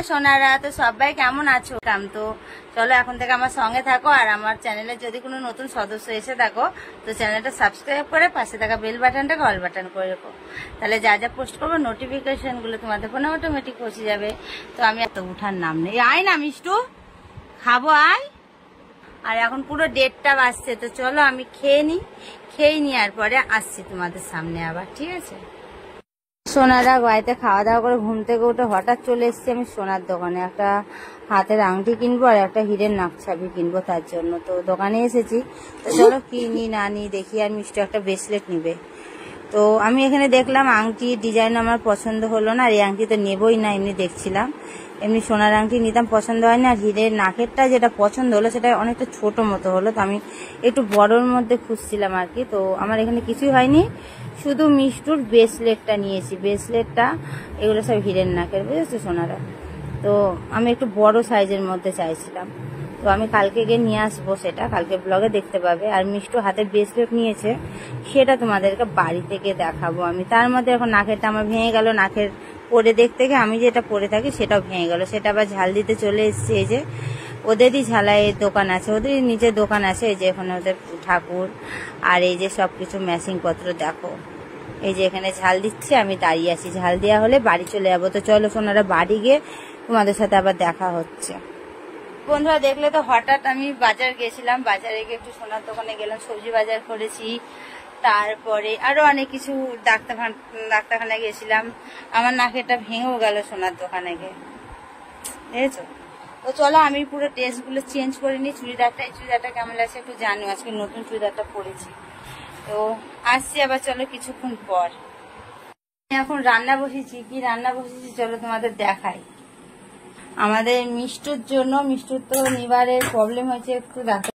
সোনারা, তো সবাই কেমন আছো? তো চলো এখন থেকে আমার সঙ্গে থাকো, আর আমার চ্যানেলে যদি কোনো নতুন সদস্য এসে থাকো তো চ্যানেলটা সাবস্ক্রাইব করে পাশে থাকা বেল বাটনটাকে অল বাটন করে রেখো, তাহলে যা যা পোস্ট করবো নোটিফিকেশন গুলো তোমাদের ফোনে অটোমেটিক পৌঁছে যাবে। তো আমি এত উঠার নাম নেই, আয় না মিষ্টু, খাবো আয়। আর এখন পুরো 1:30টা বাজছে, তো চলো আমি খেয়ে নেওয়ার পরে আসছি তোমাদের সামনে আবার, ঠিক আছে? সোনারা বাড়িতে খাওয়া দাওয়া করে ঘুম থেকে উঠে হঠাৎ চলে এসেছি আমি সোনার দোকানে, একটা হাতের আংটি কিনবো আর একটা হীরের নাকছাবি কিনবো, তার জন্য তো দোকানে এসেছি। তো চলো কি নি না নি দেখি। আর মিষ্টি একটা ব্রেসলেট নিবে, তো আমি এখানে দেখলাম আংটির ডিজাইন আমার পছন্দ হলো না, আর এই আংটি তো নেবই না, এমনি দেখছিলাম, এমনি সোনার আংটি নিতাম, পছন্দ হয়নি। আর হীরের নাকেরটা যেটা পছন্দ হলো সেটা অনেকটা ছোট মতো হলো, তো আমি একটু বড়োর মধ্যে খুঁজছিলাম আর কি। তো আমার এখানে কিছুই হয়নি, শুধু মিষ্টুর ব্রেসলেটটা নিয়েছি। ব্রেসলেটটা এগুলো সব হীরের নাকের, বুঝেছো সোনারা? তো আমি একটু বড় সাইজের মধ্যে চাইছিলাম, তো আমি কালকে গিয়ে নিয়ে আসবো, সেটা কালকে ব্লগে দেখতে পাবে। আর মিষ্টু হাতে ব্রেসলেট নিয়েছে, সেটা তোমাদেরকে বাড়ি থেকে দেখাবো আমি। তার মধ্যে এখন নাকেরটা আমার ভেঙে গেল, নাকের পরে দেখতে গিয়ে আমি যেটা পরে থাকি সেটাও ভেঙে গেল, সেটা আবার ঝাল দিতে চলে এসছে। এই যে ওদেরই ঝালাইয়ের দোকান আছে, ওদেরই নিজের দোকান আছে, এই যে এখানে ওদের ঠাকুর আর এই যে সবকিছু ম্যাচিং পত্র দেখো। এই যে এখানে ঝাল দিচ্ছে, আমি দাঁড়িয়ে আছি, ঝাল দেওয়া হলে বাড়ি চলে যাবো। তো চলো সোনারা বাড়ি গিয়ে তোমাদের সাথে আবার দেখা হচ্ছে। বন্ধুরা দেখলে তো হঠাৎ আমি বাজার গেছিলাম, বাজারে গিয়ে একটু সোনার দোকানে গেলাম, সবজি বাজার করেছি, তারপরে আরো অনেক কিছু, ডাক্তারখানায় গেছিলাম। আমার নাকেরটা ভেঙেও গেল সোনার দোকানে গিয়ে, বুঝেছো? তো চলো আমি পুরো ড্রেসগুলো চেঞ্জ করে নিই। চুড়িদারটা কেমন লাগছে একটু জানো, আজকে নতুন চুড়িদারটা পরেছি। তো আসছি আবার, চলো কিছুক্ষণ পর। এখন রান্না বসেছি, কি রান্না বসেছি চলো তোমাদের দেখাই। আমাদের মিষ্টুর জন্য, মিষ্টুর তো লিভারের প্রবলেম হয়েছে, একটু